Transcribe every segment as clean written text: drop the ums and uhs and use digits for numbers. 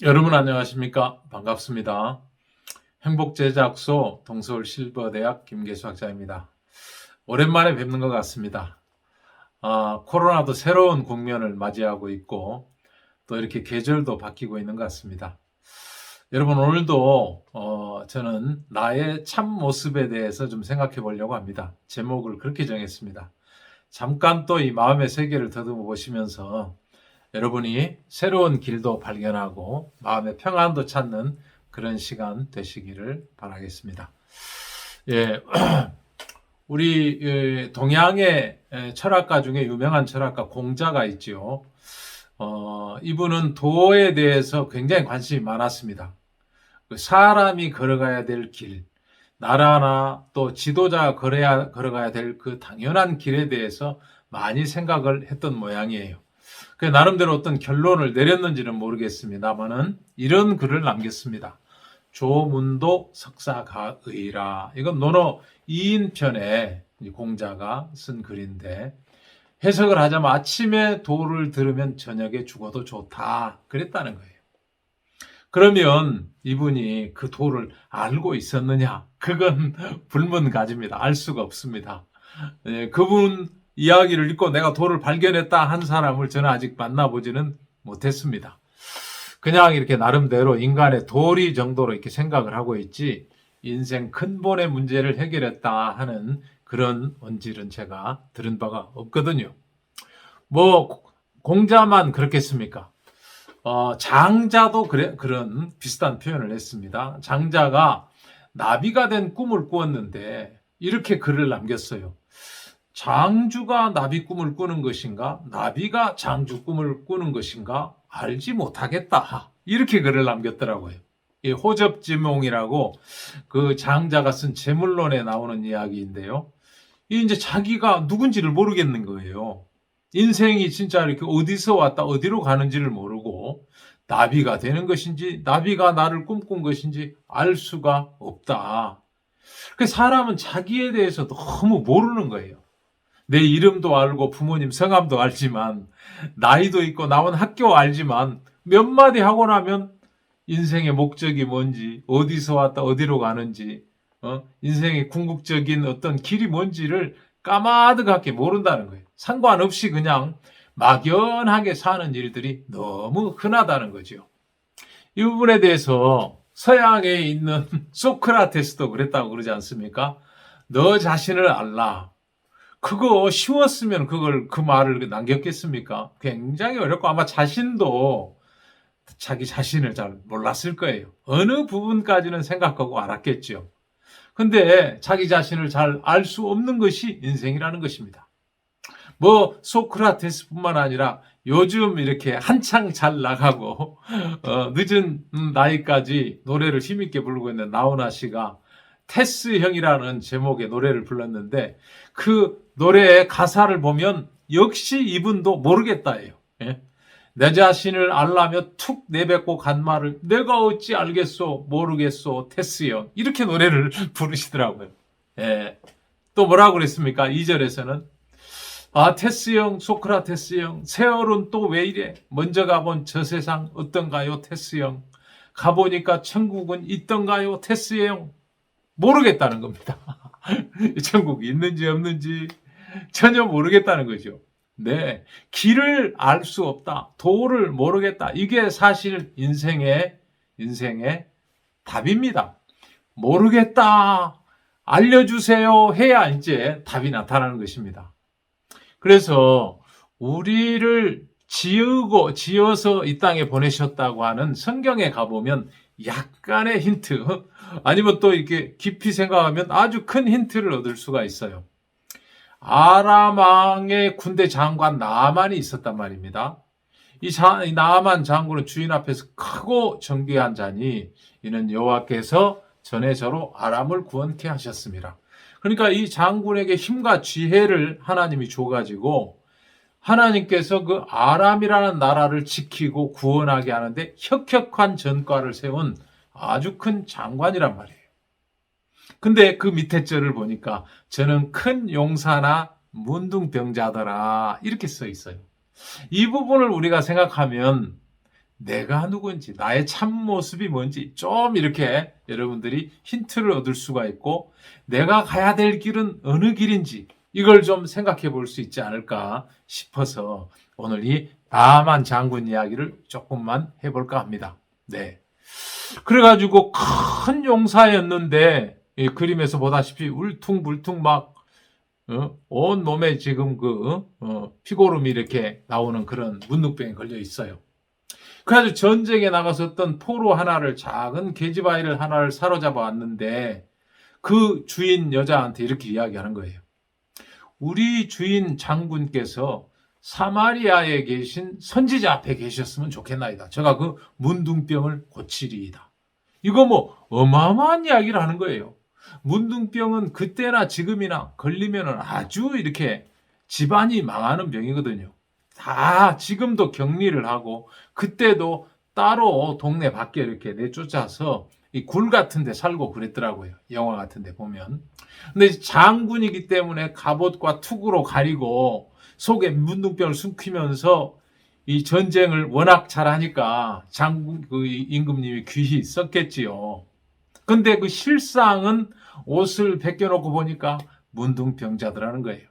여러분 안녕하십니까? 반갑습니다. 행복제작소 동서울 실버대학 김계수 학자입니다. 오랜만에 뵙는 것 같습니다. 코로나도 새로운 국면을 맞이하고 있고 또 이렇게 계절도 바뀌고 있는 것 같습니다. 여러분 오늘도 저는 나의 참 모습에 대해서 좀 생각해 보려고 합니다. 제목을 그렇게 정했습니다. 잠깐 또 이 마음의 세계를 더듬어 보시면서 여러분이 새로운 길도 발견하고 마음의 평안도 찾는 그런 시간 되시기를 바라겠습니다. 예, 우리 동양의 철학가 중에 유명한 철학가 공자가 있죠. 이분은 도에 대해서 굉장히 관심이 많았습니다. 사람이 걸어가야 될 길, 나라나 또 지도자가 걸어가야 될 그 당연한 길에 대해서 많이 생각을 했던 모양이에요. 그 나름대로 어떤 결론을 내렸는지는 모르겠습니다만은 이런 글을 남겼습니다. 조문도 석사가의라. 이건 논어 2인편에 공자가 쓴 글인데 해석을 하자면 아침에 도를 들으면 저녁에 죽어도 좋다. 그랬다는 거예요. 그러면 이분이 그 도를 알고 있었느냐? 그건 불문가집니다. 알 수가 없습니다. 그분 이야기를 읽고 내가 도를 발견했다 한 사람을 저는 아직 만나보지는 못했습니다. 그냥 이렇게 나름대로 인간의 도리 정도로 이렇게 생각을 하고 있지 인생 근본의 문제를 해결했다 하는 그런 언질은 제가 들은 바가 없거든요. 뭐 공자만 그렇겠습니까? 장자도 그런 비슷한 표현을 했습니다. 장자가 나비가 된 꿈을 꾸었는데 이렇게 글을 남겼어요. 장주가 나비 꿈을 꾸는 것인가? 나비가 장주 꿈을 꾸는 것인가? 알지 못하겠다. 이렇게 글을 남겼더라고요. 이 호접지몽이라고 그 장자가 쓴 재물론에 나오는 이야기인데요. 이제 자기가 누군지를 모르겠는 거예요. 인생이 진짜 이렇게 어디서 왔다 어디로 가는지를 모르고 나비가 되는 것인지 나비가 나를 꿈꾼 것인지 알 수가 없다. 그 사람은 자기에 대해서 너무 모르는 거예요. 내 이름도 알고 부모님 성함도 알지만 나이도 있고 나온 학교 알지만 몇 마디 하고 나면 인생의 목적이 뭔지 어디서 왔다 어디로 가는지 인생의 궁극적인 어떤 길이 뭔지를 까마득하게 모른다는 거예요. 상관없이 그냥 막연하게 사는 일들이 너무 흔하다는 거죠. 이 부분에 대해서 서양에 있는 소크라테스도 그랬다고 그러지 않습니까? 너 자신을 알라. 그거 쉬웠으면 그 말을 남겼겠습니까? 굉장히 어렵고 아마 자신도 자기 자신을 잘 몰랐을 거예요. 어느 부분까지는 생각하고 알았겠죠. 근데 자기 자신을 잘 알 수 없는 것이 인생이라는 것입니다. 뭐 소크라테스뿐만 아니라 요즘 이렇게 한창 잘 나가고 늦은 나이까지 노래를 힘있게 부르고 있는 나훈아 씨가 테스형이라는 제목의 노래를 불렀는데 그 노래의 가사를 보면 역시 이분도 모르겠다예요. 예? 내 자신을 알라며 툭 내뱉고 간 말을 내가 어찌 알겠소 모르겠소 테스형 이렇게 노래를 부르시더라고요. 예. 또 뭐라고 그랬습니까? 2절에서는 테스형 소크라테스형 세월은 또 왜 이래 먼저 가본 저 세상 어떤가요 테스형 가보니까 천국은 있던가요 테스형 모르겠다는 겁니다. 천국이 있는지 없는지 전혀 모르겠다는 거죠. 네, 길을 알 수 없다. 도를 모르겠다. 이게 사실 인생의 답입니다. 모르겠다. 알려주세요. 해야 이제 답이 나타나는 것입니다. 그래서 우리를 지어서 이 땅에 보내셨다고 하는 성경에 가보면 약간의 힌트, 아니면 또 이렇게 깊이 생각하면 아주 큰 힌트를 얻을 수가 있어요. 아람 왕의 군대 장관 나아만이 있었단 말입니다. 이 나아만 장군은 주인 앞에서 크고 정귀한 자니 이는 여호와께서 전에 저로 아람을 구원케 하셨습니다. 그러니까 이 장군에게 힘과 지혜를 하나님이 줘가지고 하나님께서 그 아람이라는 나라를 지키고 구원하게 하는데 혁혁한 전과를 세운 아주 큰 장관이란 말이에요. 근데 그 밑에 절을 보니까 저는 큰 용사나 문둥병자더라 이렇게 써 있어요. 이 부분을 우리가 생각하면 내가 누구인지, 나의 참모습이 뭔지 좀 이렇게 여러분들이 힌트를 얻을 수가 있고, 내가 가야 될 길은 어느 길인지 이걸 좀 생각해 볼 수 있지 않을까 싶어서 오늘 이 나만 장군 이야기를 조금만 해볼까 합니다. 네. 그래가지고 큰 용사였는데, 이 그림에서 보다시피 울퉁불퉁 막 온 몸에 지금 피고름이 이렇게 나오는 그런 문둥병에 걸려 있어요. 그래가지고 전쟁에 나가서 어떤 포로 하나를, 작은 계집아이를 하나를 사로잡아 왔는데, 그 주인 여자한테 이렇게 이야기하는 거예요. 우리 주인 장군께서 사마리아에 계신 선지자 앞에 계셨으면 좋겠나이다. 제가 그 문둥병을 고치리이다. 이거 뭐 어마어마한 이야기를 하는 거예요. 문둥병은 그때나 지금이나 걸리면 아주 이렇게 집안이 망하는 병이거든요. 다 지금도 격리를 하고, 그때도 따로 동네 밖에 이렇게 내쫓아서 이 굴 같은 데 살고 그랬더라고요. 영화 같은 데 보면. 근데 장군이기 때문에 갑옷과 투구로 가리고 속에 문둥병을 숨기면서 이 전쟁을 워낙 잘하니까 장군 그 임금님이 귀히 썼겠지요. 근데 그 실상은 옷을 벗겨놓고 보니까 문둥병자더라는 거예요.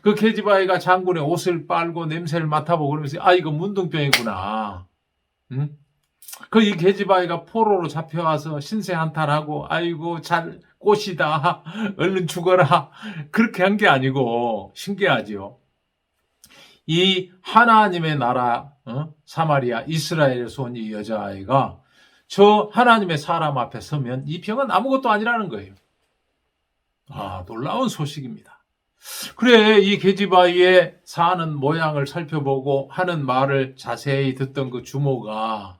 그 계집아이가 장군의 옷을 빨고 냄새를 맡아보고 그러면서, 아, 이거 문둥병이구나. 응? 그 이 계집아이가 포로로 잡혀와서 신세한탄하고, 아이고 잘 꽃이다, 얼른 죽어라, 그렇게 한 게 아니고, 신기하지요. 이 하나님의 나라, 사마리아 이스라엘에서 온 이 여자아이가 저 하나님의 사람 앞에 서면 이 병은 아무것도 아니라는 거예요. 아, 놀라운 소식입니다. 그래, 이 계집아이의 사는 모양을 살펴보고 하는 말을 자세히 듣던 그 주모가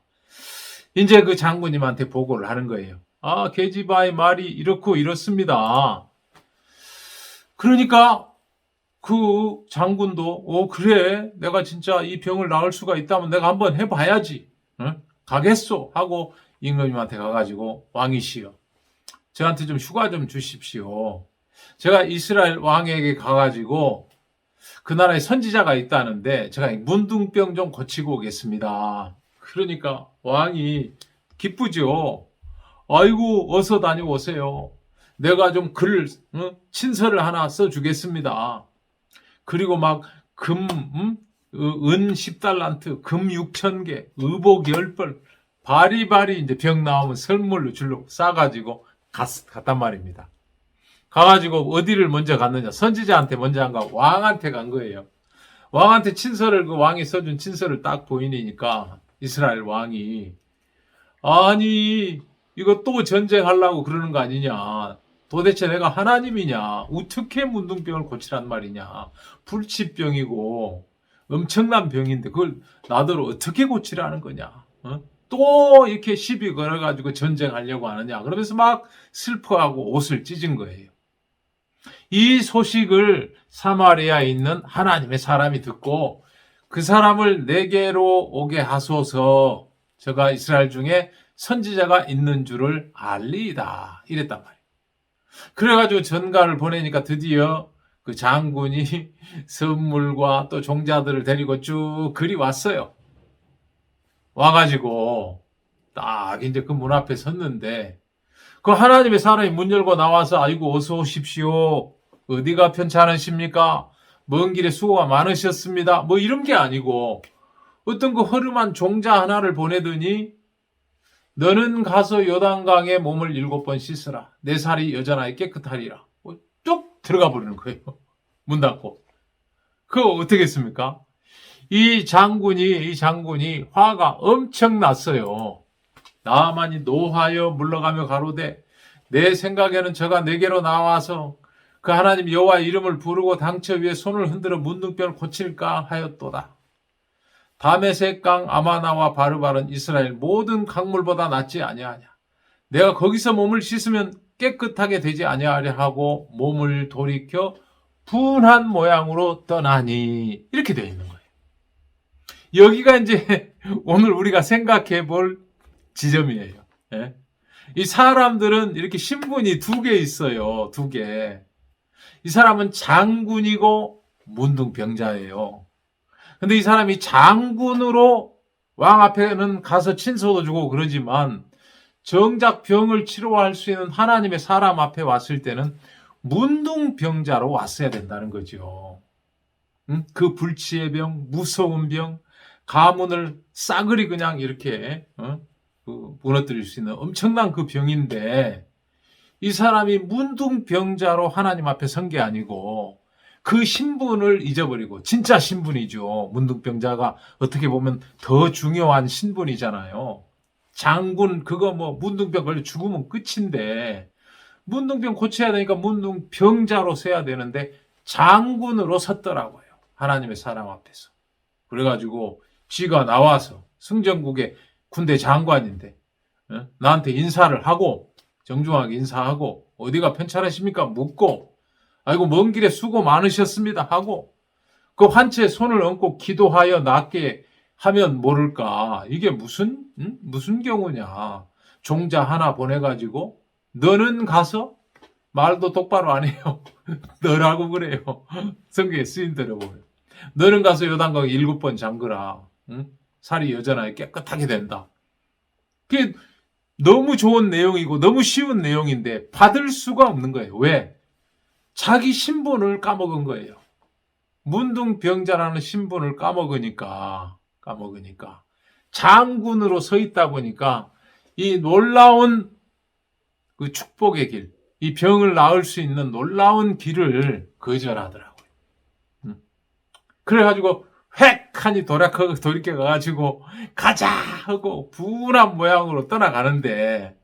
이제 그 장군님한테 보고를 하는 거예요. 아, 계집아이 말이 이렇고 이렇습니다. 그러니까 그 장군도, 그래, 내가 진짜 이 병을 나을 수가 있다면 내가 한번 해봐야지. 응? 가겠소 하고 임금님한테 가가지고, 왕이시여, 저한테 좀 휴가 좀 주십시오. 제가 이스라엘 왕에게 가가지고 그 나라에 선지자가 있다는데 제가 문둥병 좀 고치고 오겠습니다. 그러니까 왕이 기쁘죠. 아이고, 어서 다녀오세요. 내가 좀 글, 친서를 하나 써주겠습니다. 그리고 막 은 10달란트, 금 6,000개, 의복 10벌, 바리바리 이제 병 나오면 선물로 주려고 싸가지고 갔단 말입니다. 가가지고 어디를 먼저 갔느냐? 선지자한테 먼저 안 가, 왕한테 간 거예요. 왕한테 친서를, 그 왕이 써준 친서를 딱 보이니까 이스라엘 왕이, 아니, 이거 또 전쟁하려고 그러는 거 아니냐? 도대체 내가 하나님이냐? 어떻게 문둥병을 고치란 말이냐? 불치병이고 엄청난 병인데 그걸 나더러 어떻게 고치라는 거냐? 또 이렇게 시비 걸어가지고 전쟁하려고 하느냐? 그러면서 막 슬퍼하고 옷을 찢은 거예요. 이 소식을 사마리아에 있는 하나님의 사람이 듣고, 그 사람을 내게로 오게 하소서, 제가 이스라엘 중에 선지자가 있는 줄을 알리이다, 이랬단 말이에요. 그래가지고 전가를 보내니까 드디어 그 장군이 선물과 또 종자들을 데리고 쭉 그리 왔어요. 와가지고 딱 이제 그 문 앞에 섰는데, 그 하나님의 사람이 문 열고 나와서, 아이고 어서 오십시오, 어디가 편찮으십니까, 먼 길에 수고가 많으셨습니다, 뭐 이런 게 아니고 어떤 그 허름한 종자 하나를 보내더니, 너는 가서 요단강에 몸을 7번 씻으라, 내 살이 여전하게 깨끗하리라, 쭉 들어가 버리는 거예요. 문 닫고. 그거 어떻게 했습니까? 이 장군이 화가 엄청 났어요. 나만이 노하여 물러가며 가로되, 내 생각에는 저가 내게로 나와서 그 하나님 여호와의 이름을 부르고 당처 위에 손을 흔들어 문둥병을 고칠까 하였도다. 다메섹강 아마나와 바르바른 이스라엘 모든 강물보다 낫지 아니하냐. 내가 거기서 몸을 씻으면 깨끗하게 되지 아니하려 하고 몸을 돌이켜 분한 모양으로 떠나니, 이렇게 되어 있는 거예요. 여기가 이제 오늘 우리가 생각해 볼 지점이에요. 예? 이 사람들은 이렇게 신분이 2개 있어요. 2개. 이 사람은 장군이고 문둥병자예요. 근데 이 사람이 장군으로 왕 앞에는 가서 친서도 주고 그러지만 정작 병을 치료할 수 있는 하나님의 사람 앞에 왔을 때는 문둥병자로 왔어야 된다는 거죠. 그 불치의 병, 무서운 병, 가문을 싸그리 그냥 이렇게 무너뜨릴 수 있는 엄청난 그 병인데, 이 사람이 문둥병자로 하나님 앞에 선 게 아니고 그 신분을 잊어버리고, 진짜 신분이죠. 문둥병자가 어떻게 보면 더 중요한 신분이잖아요. 장군, 그거 뭐 문둥병 걸려 죽으면 끝인데, 문둥병 고쳐야 되니까 문둥병자로 서야 되는데 장군으로 섰더라고요. 하나님의 사람 앞에서. 그래가지고 지가 나와서 승전국의 군대 장관인데 나한테 인사를 하고, 정중하게 인사하고, 어디가 편찮으십니까 묻고, 아이고 먼 길에 수고 많으셨습니다 하고, 그 환치에 손을 얹고 기도하여 낫게 하면 모를까. 이게 무슨 경우냐. 종자 하나 보내가지고 너는 가서 말도 똑바로 안 해요. 너라고 그래요. 성경에 쓰인 대로 보면. 너는 가서 요단강 7번 잠그라. 응? 살이 여전하게 깨끗하게 된다. 그게 너무 좋은 내용이고 너무 쉬운 내용인데 받을 수가 없는 거예요. 왜? 자기 신분을 까먹은 거예요. 문둥병자라는 신분을 까먹으니까 장군으로 서 있다 보니까 이 놀라운 그 축복의 길, 이 병을 나을 수 있는 놀라운 길을 거절하더라고요. 그래가지고 획 하니 돌이켜가지고 가자 하고 분한 모양으로 떠나가는데,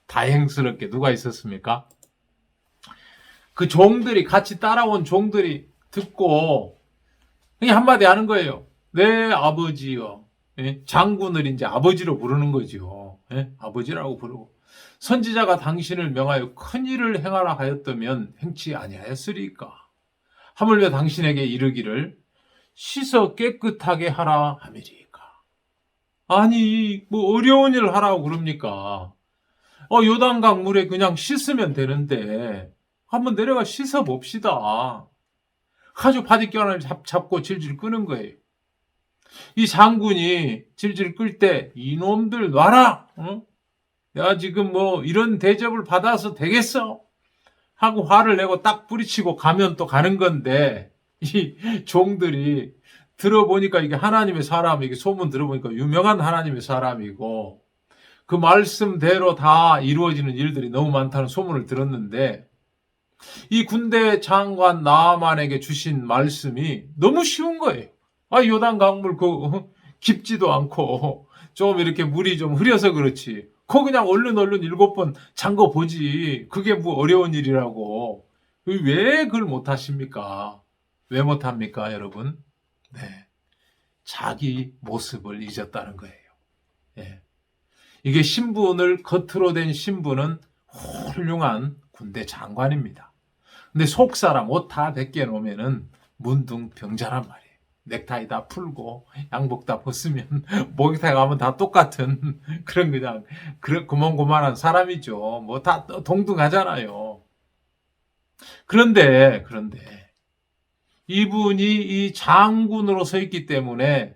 다행스럽게 누가 있었습니까? 그 종들이, 같이 따라온 종들이 듣고 그냥 한마디 하는 거예요. 네, 아버지요. 예? 장군을 이제 아버지로 부르는 거죠. 예? 아버지라고 부르고, 선지자가 당신을 명하여 큰 일을 행하라 하였다면 행치 아니하였으리까. 하물며 당신에게 이르기를 씻어 깨끗하게 하라 함이리까. 아니, 뭐 어려운 일을 하라고 그럽니까? 요단강 물에 그냥 씻으면 되는데 한번 내려가 씻어 봅시다. 아주 바디껴를 잡고 질질 끄는 거예요. 이 장군이 질질 끌 때 이놈들 놔라. 내가 지금 뭐 이런 대접을 받아서 되겠어? 하고 화를 내고 딱 뿌리치고 가면 또 가는 건데, 이 종들이 들어보니까 이게 하나님의 사람, 이게 소문 들어보니까 유명한 하나님의 사람이고 그 말씀대로 다 이루어지는 일들이 너무 많다는 소문을 들었는데, 이 군대 장관 나아만에게 주신 말씀이 너무 쉬운 거예요. 요단 강물 깊지도 않고 좀 이렇게 물이 좀 흐려서 그렇지, 그냥 얼른 7번 잠궈 보지. 그게 뭐 어려운 일이라고. 왜 그걸 못하십니까? 왜 못합니까, 여러분? 네, 자기 모습을 잊었다는 거예요. 예. 이게 신분을, 겉으로 된 신분은 훌륭한 군대 장관입니다. 근데 속사람 옷 다 벗겨놓으면은 문둥병자란 말이에요. 넥타이 다 풀고 양복 다 벗으면 목욕탕 가면 다 똑같은 그런 그냥 고만고만한 사람이죠. 뭐 다 동등하잖아요. 그런데 이분이 이 장군으로 서 있기 때문에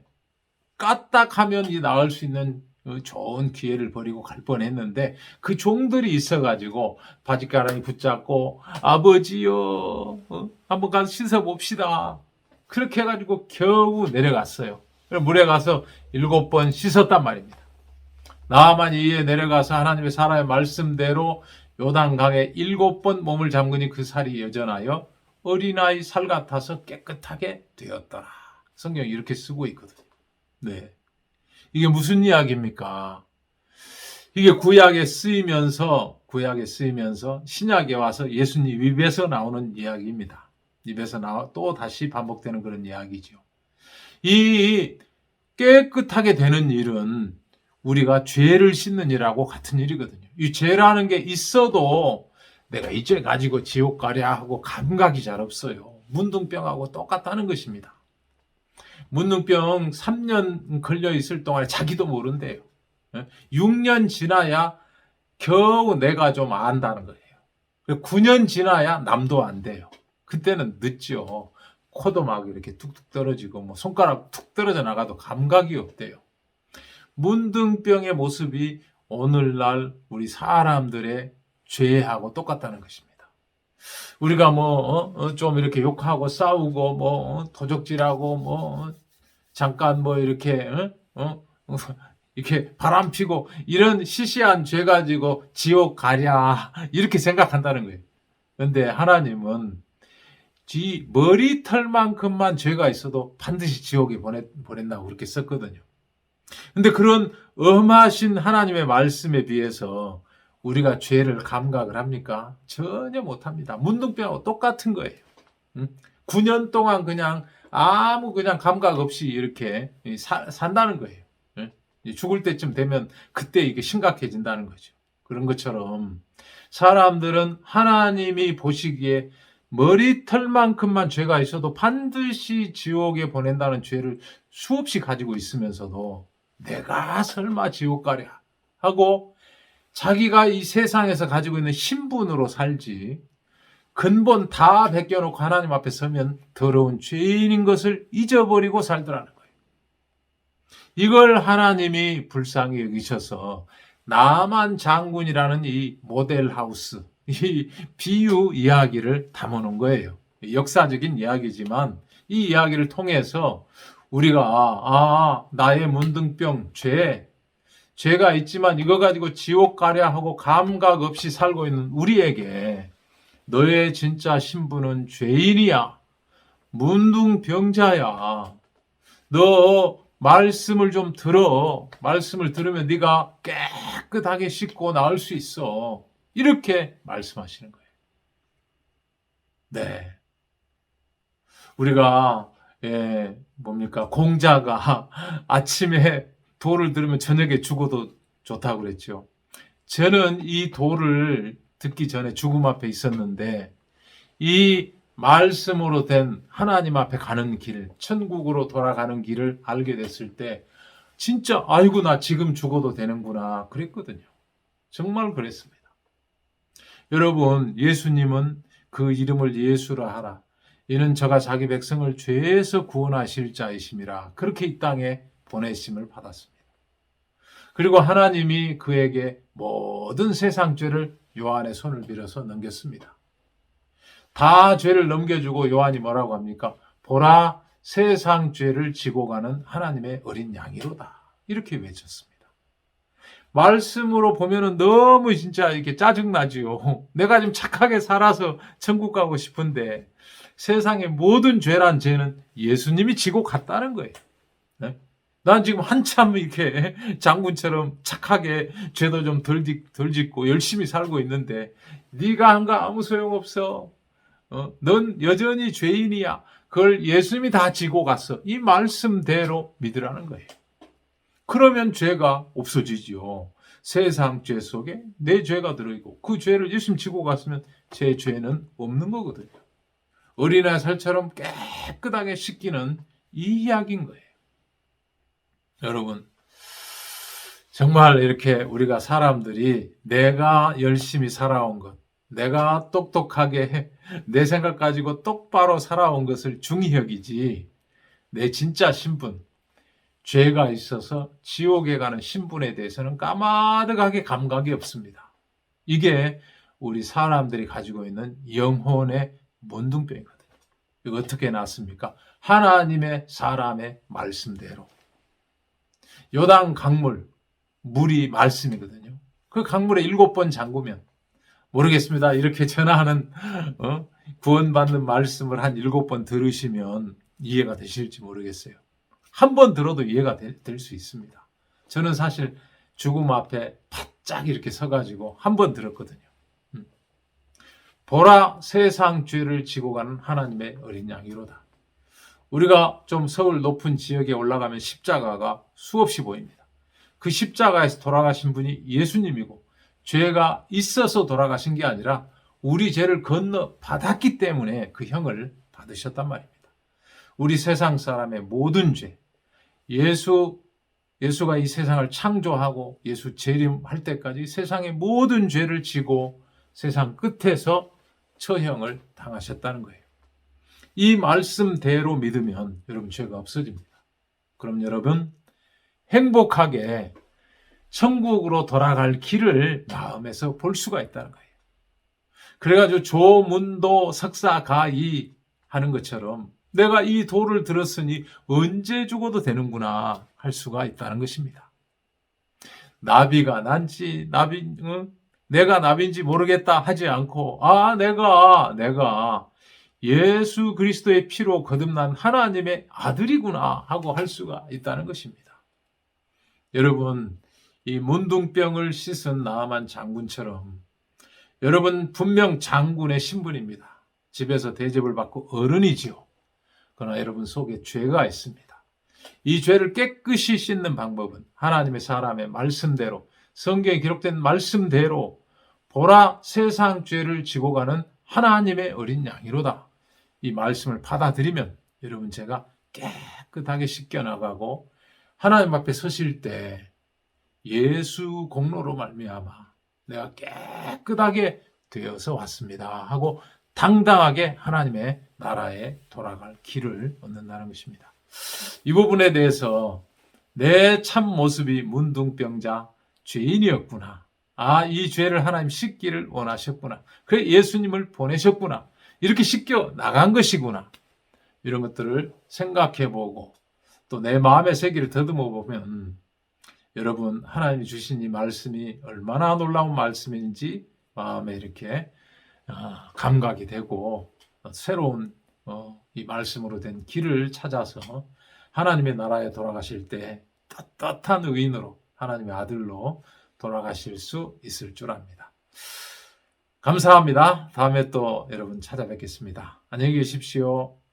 까딱하면 나을 수 있는 좋은 기회를 버리고 갈 뻔했는데, 그 종들이 있어가지고 바짓가랑이 붙잡고 아버지요, 한번 가서 씻어봅시다. 그렇게 해가지고 겨우 내려갔어요. 물에 가서 7번 씻었단 말입니다. 나아만이 이에 내려가서 하나님의 사람의 말씀대로 요단강에 7번 몸을 잠그니 그 살이 여전하여 어린아이 살 같아서 깨끗하게 되었더라. 성경이 이렇게 쓰고 있거든요. 네, 이게 무슨 이야기입니까? 이게 구약에 쓰이면서 신약에 와서 예수님 입에서 나오는 이야기입니다. 입에서 나와 또 다시 반복되는 그런 이야기죠. 이 깨끗하게 되는 일은 우리가 죄를 씻는 일하고 같은 일이거든요. 이 죄라는 게 있어도 내가 이 죄 가지고 지옥 가랴 하고 감각이 잘 없어요. 문둥병하고 똑같다는 것입니다. 문둥병 3년 걸려 있을 동안에 자기도 모른대요. 6년 지나야 겨우 내가 좀 안다는 거예요. 9년 지나야 남도 안 돼요. 그때는 늦죠. 코도 막 이렇게 툭툭 떨어지고 뭐 손가락 툭 떨어져 나가도 감각이 없대요. 문둥병의 모습이 오늘날 우리 사람들의 죄하고 똑같다는 것입니다. 우리가 좀 이렇게 욕하고 싸우고 도적질하고 잠깐 이렇게 이렇게 바람 피고 이런 시시한 죄 가지고 지옥 가랴 이렇게 생각한다는 거예요. 그런데 하나님은 머리털만큼만 죄가 있어도 반드시 지옥에 보낸다고 그렇게 썼거든요. 근데 그런 엄하신 하나님의 말씀에 비해서 우리가 죄를 감각을 합니까? 전혀 못합니다. 문둥병하고 똑같은 거예요. 9년 동안 그냥 그냥 감각 없이 이렇게 산다는 거예요. 죽을 때쯤 되면 그때 이게 심각해진다는 거죠. 그런 것처럼 사람들은 하나님이 보시기에 머리털만큼만 죄가 있어도 반드시 지옥에 보낸다는 죄를 수없이 가지고 있으면서도 내가 설마 지옥 가랴 하고 자기가 이 세상에서 가지고 있는 신분으로 살지 근본 다 벗겨놓고 하나님 앞에 서면 더러운 죄인인 것을 잊어버리고 살더라는 거예요. 이걸 하나님이 불쌍히 여기셔서 나만 장군이라는 이 모델하우스, 이 비유 이야기를 담아놓은 거예요. 역사적인 이야기지만 이 이야기를 통해서 우리가 나의 문둥병, 죄가 있지만 이거 가지고 지옥 가랴 하고 감각 없이 살고 있는 우리에게 너의 진짜 신분은 죄인이야. 문둥병자야. 너 말씀을 좀 들어. 말씀을 들으면 네가 깨끗하게 씻고 나을 수 있어. 이렇게 말씀하시는 거예요. 네. 우리가 공자가 아침에 도를 들으면 저녁에 죽어도 좋다고 그랬죠. 저는 이 도를 듣기 전에 죽음 앞에 있었는데 이 말씀으로 된 하나님 앞에 가는 길, 천국으로 돌아가는 길을 알게 됐을 때 진짜 아이고 나 지금 죽어도 되는구나 그랬거든요. 정말 그랬습니다. 여러분, 예수님은 그 이름을 예수라 하라. 이는 저가 자기 백성을 죄에서 구원하실 자이심이라. 그렇게 이 땅에 보내심을 받았습니다. 그리고 하나님이 그에게 모든 세상 죄를 요한의 손을 빌어서 넘겼습니다. 다 죄를 넘겨주고 요한이 뭐라고 합니까? 보라, 세상 죄를 지고 가는 하나님의 어린 양이로다. 이렇게 외쳤습니다. 말씀으로 보면은 너무 진짜 이렇게 짜증나지요. 내가 좀 착하게 살아서 천국 가고 싶은데 세상의 모든 죄란 죄는 예수님이 지고 갔다는 거예요. 네? 난 지금 한참 이렇게 장군처럼 착하게 죄도 좀 덜 짓고 열심히 살고 있는데 네가 한 거 아무 소용없어. 넌 여전히 죄인이야. 그걸 예수님이 다 지고 갔어. 이 말씀대로 믿으라는 거예요. 그러면 죄가 없어지지요. 세상 죄 속에 내 죄가 들어있고 그 죄를 예수님 지고 갔으면 제 죄는 없는 거거든요. 어린아이 살처럼 깨끗하게 씻기는 이 이야기인 거예요. 여러분, 정말 이렇게 우리가 사람들이 내가 열심히 살아온 것, 내가 똑똑하게 내 생각 가지고 똑바로 살아온 것을 중히 여기지 내 진짜 신분, 죄가 있어서 지옥에 가는 신분에 대해서는 까마득하게 감각이 없습니다. 이게 우리 사람들이 가지고 있는 영혼의 문둥병이거든요. 이거 어떻게 났습니까? 하나님의 사람의 말씀대로. 요단 강물, 물이 말씀이거든요. 그 강물에 7번 잠그면 모르겠습니다. 이렇게 전하는 구원받는 말씀을 한 7번 들으시면 이해가 되실지 모르겠어요. 한 번 들어도 이해가 될 수 있습니다. 저는 사실 죽음 앞에 바짝 이렇게 서가지고 한 번 들었거든요. 보라, 세상 죄를 지고 가는 하나님의 어린 양이로다. 우리가 좀 서울 높은 지역에 올라가면 십자가가 수없이 보입니다. 그 십자가에서 돌아가신 분이 예수님이고 죄가 있어서 돌아가신 게 아니라 우리 죄를 건너 받았기 때문에 그 형을 받으셨단 말입니다. 우리 세상 사람의 모든 죄, 예수가 이 세상을 창조하고 예수 재림할 때까지 세상의 모든 죄를 지고 세상 끝에서 처형을 당하셨다는 거예요. 이 말씀대로 믿으면 여러분 죄가 없어집니다. 그럼 여러분 행복하게 천국으로 돌아갈 길을 마음에서 볼 수가 있다는 거예요. 그래가지고 조문도 석사가이 하는 것처럼 내가 이 도를 들었으니 언제 죽어도 되는구나 할 수가 있다는 것입니다. 나비가 난지 내가 나비인지 모르겠다 하지 않고 내가 예수 그리스도의 피로 거듭난 하나님의 아들이구나 하고 할 수가 있다는 것입니다. 여러분, 이 문둥병을 씻은 나아만 장군처럼 여러분 분명 장군의 신분입니다. 집에서 대접을 받고 어른이지요. 그러나 여러분 속에 죄가 있습니다. 이 죄를 깨끗이 씻는 방법은 하나님의 사람의 말씀대로 성경에 기록된 말씀대로 보라 세상 죄를 지고 가는 하나님의 어린 양이로다. 이 말씀을 받아들이면 여러분 제가 깨끗하게 씻겨나가고 하나님 앞에 서실 때 예수 공로로 말미암아 내가 깨끗하게 되어서 왔습니다 하고 당당하게 하나님의 나라에 돌아갈 길을 얻는다는 것입니다. 이 부분에 대해서 내 참 모습이 문둥병자 죄인이었구나. 이 죄를 하나님 씻기를 원하셨구나. 그래 예수님을 보내셨구나. 이렇게 씻겨 나간 것이구나. 이런 것들을 생각해보고 또 내 마음의 세계를 더듬어 보면 여러분 하나님이 주신 이 말씀이 얼마나 놀라운 말씀인지 마음에 이렇게 감각이 되고 새로운 이 말씀으로 된 길을 찾아서 하나님의 나라에 돌아가실 때 떳떳한 의인으로 하나님의 아들로 돌아가실 수 있을 줄 압니다. 감사합니다. 다음에 또 여러분 찾아뵙겠습니다. 안녕히 계십시오.